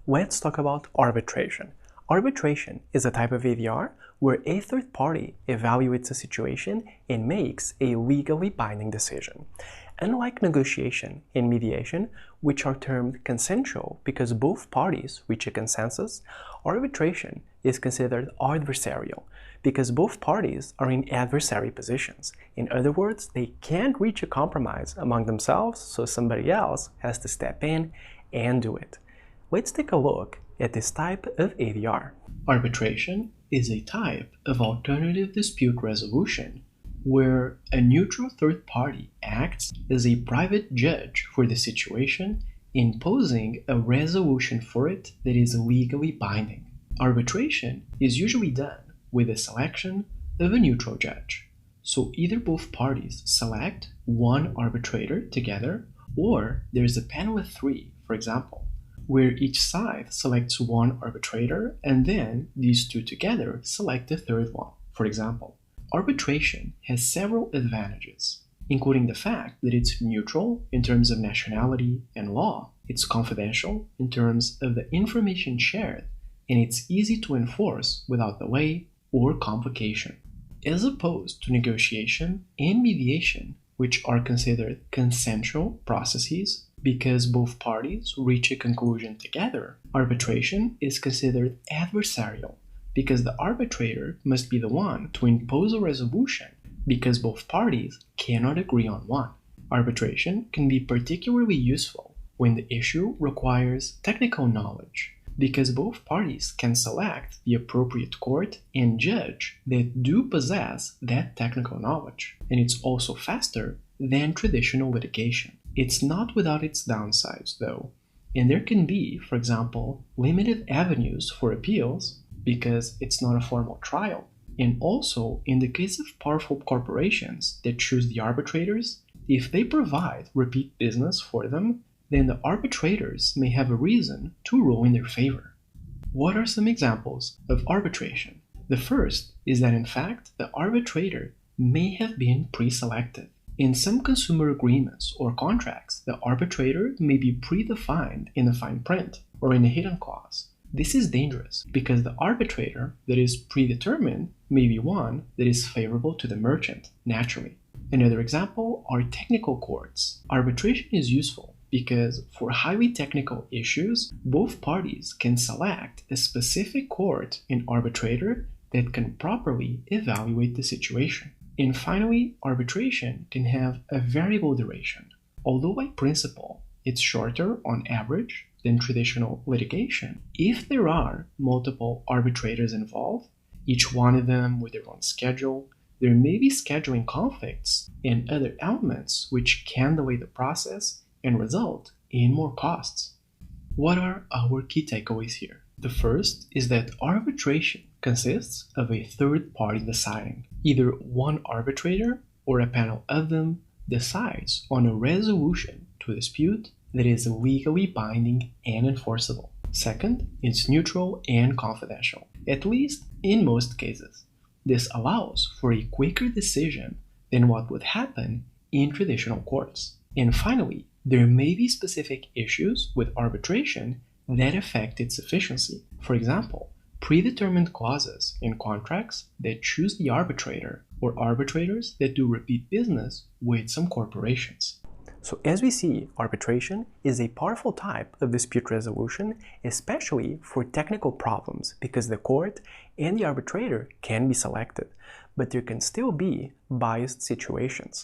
Let's talk about arbitration. Arbitration is a type of ADR where a third party evaluates a situation and makes a legally binding decision. Unlike negotiation and mediation, which are termed consensual because both parties reach a consensus, arbitration is considered adversarial because both parties are in adversary positions. In other words, they can't reach a compromise among themselves, so somebody else has to step in and do it. Let's take a look at this type of ADR. Arbitration is a type of alternative dispute resolution where a neutral third party acts as a private judge for the situation, imposing a resolution for it that is legally binding. Arbitration is usually done with the selection of a neutral judge. So either both parties select one arbitrator together, or there's a panel of three, for example, where each side selects one arbitrator and then these two together select a third one. For example, arbitration has several advantages, including the fact that it's neutral in terms of nationality and law, it's confidential in terms of the information shared, and it's easy to enforce without delay or complication. As opposed to negotiation and mediation, which are considered consensual processes because both parties reach a conclusion together, arbitration is considered adversarial because the arbitrator must be the one to impose a resolution because both parties cannot agree on one. Arbitration can be particularly useful when the issue requires technical knowledge because both parties can select the appropriate court and judge that do possess that technical knowledge, and it's also faster than traditional litigation. It's not without its downsides, though, and there can be, for example, limited avenues for appeals because it's not a formal trial. And also, in the case of powerful corporations that choose the arbitrators, if they provide repeat business for them, then the arbitrators may have a reason to rule in their favor. What are some examples of arbitration? The first is that in fact the arbitrator may have been pre-selected. In some consumer agreements or contracts, the arbitrator may be predefined in the fine print or in a hidden clause. This is dangerous because the arbitrator that is predetermined may be one that is favorable to the merchant, naturally. Another example are technical courts. Arbitration is useful because for highly technical issues, both parties can select a specific court and arbitrator that can properly evaluate the situation. And finally, arbitration can have a variable duration. Although by principle, it's shorter on average than traditional litigation, if there are multiple arbitrators involved, each one of them with their own schedule, there may be scheduling conflicts and other elements which can delay the process and result in more costs. What are our key takeaways here? The first is that arbitration consists of a third party deciding. Either one arbitrator or a panel of them decides on a resolution to a dispute that is legally binding and enforceable. Second, it's neutral and confidential, at least in most cases. This allows for a quicker decision than what would happen in traditional courts. And finally, there may be specific issues with arbitration that affect its efficiency. For example, predetermined clauses in contracts that choose the arbitrator or arbitrators that do repeat business with some corporations. So as we see, arbitration is a powerful type of dispute resolution, especially for technical problems because the court and the arbitrator can be selected, but there can still be biased situations.